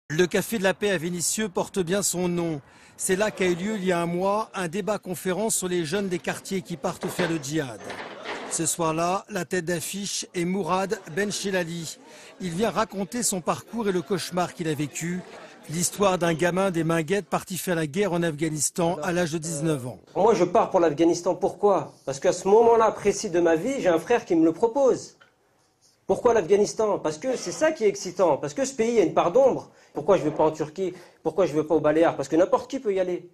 Le Café de la Paix à Vénissieux porte bien son nom. C'est là qu'a eu lieu il y a un mois un débat-conférence sur les jeunes des quartiers qui partent faire le djihad. Ce soir-là, la tête d'affiche est Mourad Benchilali. Il vient raconter son parcours et le cauchemar qu'il a vécu. L'histoire d'un gamin des Minguettes parti faire la guerre en Afghanistan à l'âge de 19 ans. Moi, je pars pour l'Afghanistan. Pourquoi? Parce qu'à ce moment-là précis de ma vie, j'ai un frère qui me le propose. Pourquoi l'Afghanistan? Parce que c'est ça qui est excitant. Parce que ce pays a une part d'ombre. Pourquoi je ne vais pas en Turquie? Pourquoi je ne vais pas aux Baléares? Parce que n'importe qui peut y aller.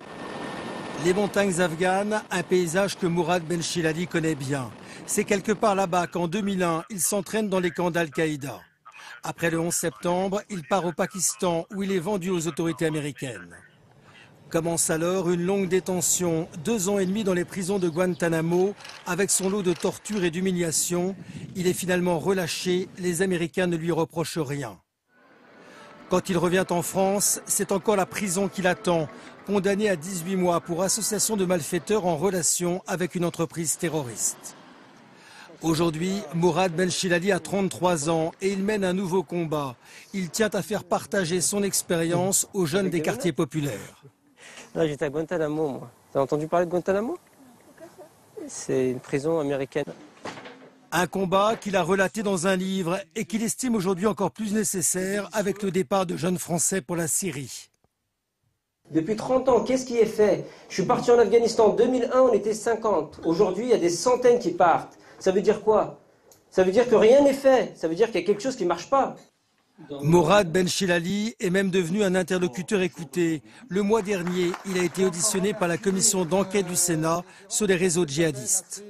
Les montagnes afghanes, un paysage que Mourad Benchilali connaît bien. C'est quelque part là-bas qu'en 2001, il s'entraîne dans les camps d'Al-Qaïda. Après le 11 septembre, il part au Pakistan où il est vendu aux autorités américaines. Commence alors une longue détention, 2 ans et demi dans les prisons de Guantanamo, avec son lot de tortures et d'humiliations. Il est finalement relâché, les Américains ne lui reprochent rien. Quand il revient en France, c'est encore la prison qui l'attend, condamné à 18 mois pour association de malfaiteurs en relation avec une entreprise terroriste. Aujourd'hui, Mourad Benchilali a 33 ans et il mène un nouveau combat. Il tient à faire partager son expérience aux jeunes des quartiers populaires. Là, j'étais à Guantanamo, moi. T'as entendu parler de Guantanamo? C'est une prison américaine. Un combat qu'il a relaté dans un livre et qu'il estime aujourd'hui encore plus nécessaire avec le départ de jeunes Français pour la Syrie. Depuis 30 ans, qu'est-ce qui est fait? Je suis parti en Afghanistan en 2001, on était 50. Aujourd'hui, il y a des centaines qui partent. Ça veut dire quoi? Ça veut dire que rien n'est fait. Ça veut dire qu'il y a quelque chose qui ne marche pas. Mourad Benchilali est même devenu un interlocuteur écouté. Le mois dernier, il a été auditionné par la commission d'enquête du Sénat sur les réseaux djihadistes.